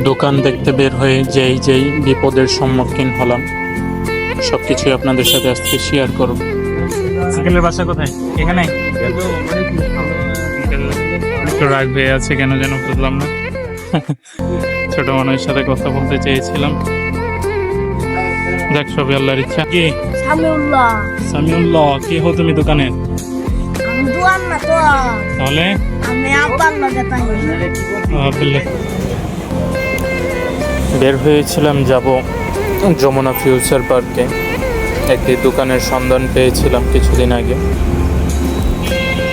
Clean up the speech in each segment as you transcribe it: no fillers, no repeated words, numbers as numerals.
দোকান দেখতে বের হয়ে যেই বিপদের সম্মুখীন হলাম সবকিছুই আপনাদের সাথে আজকে শেয়ার করব। সাইকেলের বাসা কোথায়? এখানে একটু রাগ হয়ে আছে কেন যেন বুঝলাম না। ছোট মানুষের সাথে কথা বলতে চেয়েছিলাম, যাক সবই আল্লাহর ইচ্ছা। কি সামিউল্লাহ, কি হো তুমি দোকানে? তাহলে বের হয়েছিলাম যাব যমুনা ফিউচার পার্কে। একটি দোকানের সন্ধান পেয়েছিলাম কিছুদিন আগে,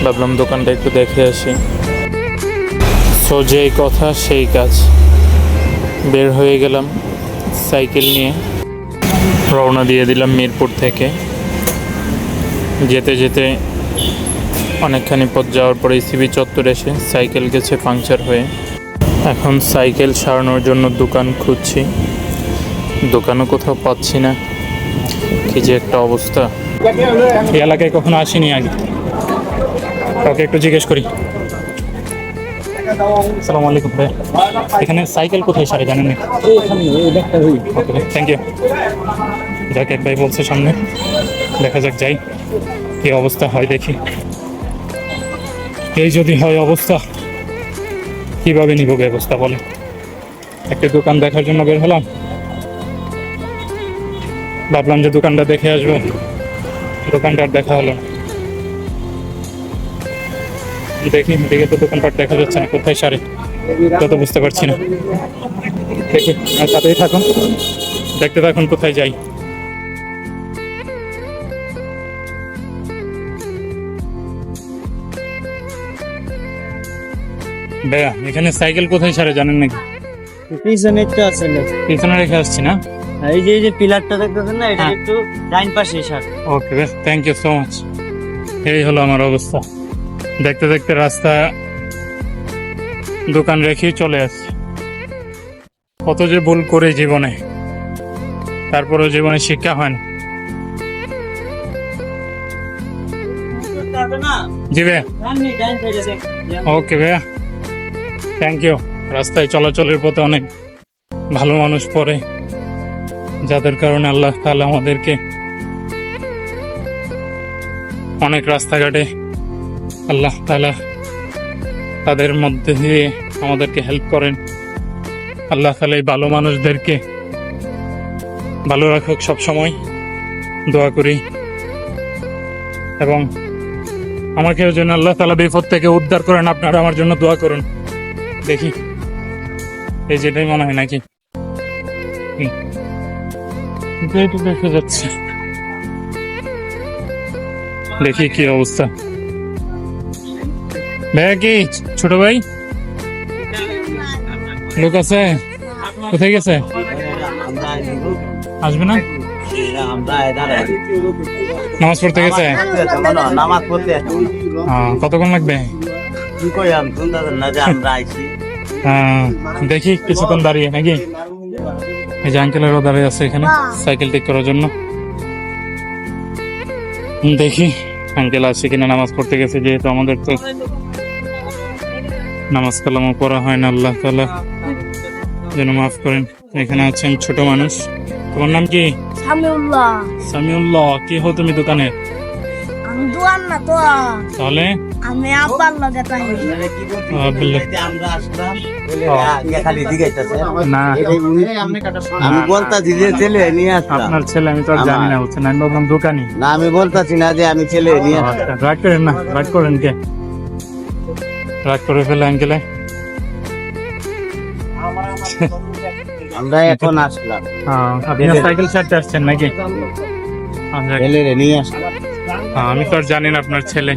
ভাবলাম দোকানটা একটু দেখে আসি। সো যেই কথা সেই কাজ, বের হয়ে গেলাম সাইকেল নিয়ে, রওনা দিয়ে দিলাম মিরপুর থেকে। যেতে যেতে অনেকখানি পথ যাওয়ার পরে সিবি চত্বর এসে সাইকেল গেছে পাংচার হয়ে। এখন সাইকেল সারানোর জন্য দোকান খুঁজছি, দোকানও কোথাও পাচ্ছি না। কি যে একটা অবস্থা। এই এলাকায় কখনো আসিনি আগে, কাউকে একটু জিজ্ঞেস করি। আসসালামু আলাইকুম ভাই, এখানে সাইকেল কোথায় সারে জানেন না? ওকে, থ্যাংক ইউ। যাক, এক ভাই বলছে সামনে, দেখা যাক যাই কি অবস্থা হয় দেখি। এই যদি হয় অবস্থা, কিভাবে নিব ব্যবস্থা বলে। একটা দোকান দেখার জন্য বের হলাম, ভাবলাম যে দোকানটা দেখে আসবো, দোকানটা আর দেখা হলো না। দেখি দিকে তো দোকানপাট দেখা যাচ্ছে না, কোথায় সারে তা তো বুঝতে পারছি না। দেখি আর সাথেই থাকুন, দেখতে থাকুন কোথায় যাই। ভাইয়া, এখানে সাইকেল কোথায় সারে জানেন নাকি? পিছনে একটু আছে, পিছনে রেখে আসছি না? এই যে পিলারটা দেখতেছেন না, এটা একটু ডাইন পাশে সার। ওকে বেশ, থ্যাংক ইউ সো মাচ। এই হলো আমার অবস্থা, দেখতে দেখতে রাস্তা দোকান রেখেই চলে আসছি। কত যে ভুল করে জীবনে, তারপরেও জীবনে শিক্ষা হয় না। জি ভাইয়া, ওকে ভাইয়া, থ্যাংক ইউ। রাস্তায় চলাচলের পথে অনেক ভালো মানুষ পড়ে, যাদের কারণে আল্লাহ তাআলা আমাদেরকে অনেক রাস্তাঘাটে আল্লাহ তাআলা তাদের মধ্যে দিয়ে আমাদেরকে হেল্প করেন। আল্লাহ তাআলা এই ভালো মানুষদেরকে ভালো রাখুক, সবসময় দোয়া করি। এবং আমাকেও যেন আল্লাহ তাআলা বিপদ থেকে উদ্ধার করেন। আপনারা আমার জন্য দোয়া করুন। দেখি এই যেটাই মনে হয় নাকি দেখা যাচ্ছে, দেখি কি অবস্থা। ভাইয়া কি ছোট ভাই লোক আছে? কোথায় গেছে? আসবে না? নামাজ পড়তে গেছে? কতক্ষণ লাগবে? দেখি কিছুক্ষণ দাঁড়িয়ে নাকি। এই যে আঙ্কেলেরও দাঁড়িয়ে আছে এখানে সাইকেল ঠিক করার জন্য। দেখি আঙ্কেল আছে কিনা, নামাজ পড়তে গেছে যেহেতু। আমাদের তো নামাজ কালামও পড়া হয় না, আল্লাহ তাআলা যেন মাফ করেন। এখানে আছেন ছোট মানুষ। তোমার নাম কি? সামিউল্লাহ, কি হো তুমি দোকানে? তাহলে আমি আব্বার লগে তাই না, আমি বলতাছি যে ছেলে নিয়ে আসতাম। আপনার ছেলে আমি তো জানি না, বলছেন আমি বললাম দোকানি। না, আমি বলতাছি না যে আমি ছেলে নিয়ে আসতাম। রাগ করেন না, রাগ করেন কে? রাগ করে ফেলে আঙ্কেলে। আমরা এখন আসলাম। আপনি সাইকেল ছাড়তে আসছেন নাকি? ছেলে নিয়ে আসলাম। আমি তো আর জানি না আপনার ছেলে।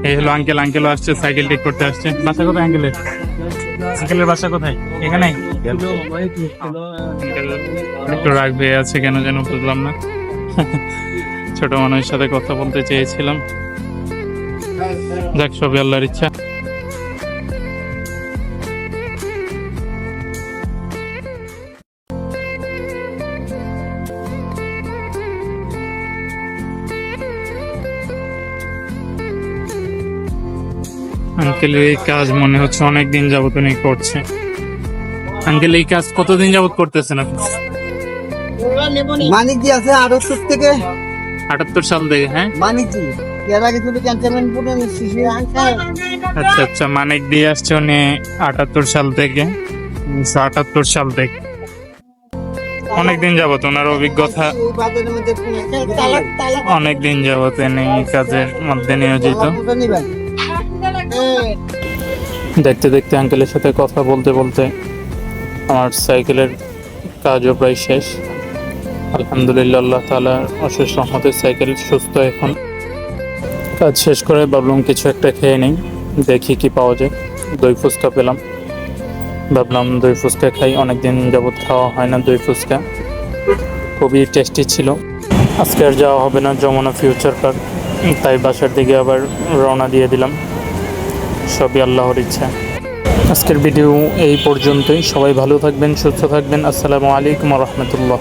এই হলো আঙ্কেল, আঙ্কেলও আসছে সাইকেল ঠিক করতে আসছে। বাসা কোথায় আঙ্কেলের? আঙ্কেলের বাসা কোথায়? এখানে একটু রাগ হয়ে আছে কেন যেন বুঝলাম না। ছোট মানুষের সাথে কথা বলতে চেয়েছিলাম, যাক সবই আল্লাহর ইচ্ছা। আঙ্কেলের এই কাজ মনে হচ্ছে অনেকদিন যাবত উনি করছে। আঙ্কেল এই কাজ কতদিন যাবত করতেছেন আপনি? মানিকজি আছে 78 থেকে 78 সাল থেকে, হ্যাঁ? মানিকজি এর আগে শুধু ক্যান্টনমেন্ট পুরো শিশু আচ্ছা আচ্ছা, মানিক দিয়ে আসছে উনি 78 সাল থেকে, 1978 সাল থেকে। অনেকদিন যাবত ওনার অভিজ্ঞতা, বাজারের মধ্যে অনেকদিন যাবত এনে এই কাজের মধ্যে নিয়োজিত। দেখতে দেখতে আঙ্কেলের সাথে কথা বলতে বলতে আমার সাইকেলের কাজও প্রায় শেষ। আলহামদুলিল্লাহ, আল্লাহ তাআলার অশেষ রহমতে সাইকেল সুস্থ এখন। কাজ শেষ করে ভাবলাম কিছু একটা খেয়ে নেই, দেখি কি পাওয়া যায়। দই ফুচকা পেলাম, ভাবলাম দই ফুচকা খাই, অনেকদিন যাবৎ খাওয়া হয় না দই ফুচকা, খুবই টেস্টি ছিল। আজকে আর যাওয়া হবে না যমুনা ফিউচার পার্ক, তাই বাসার দিকে আবার রওনা দিয়ে দিলাম। সবই আল্লাহর ইচ্ছা। আজকের ভিডিও এই পর্যন্তই। সবাই ভালো থাকবেন, সুস্থ থাকবেন। আসসালামু আলাইকুম ওয়া রাহমাতুল্লাহ।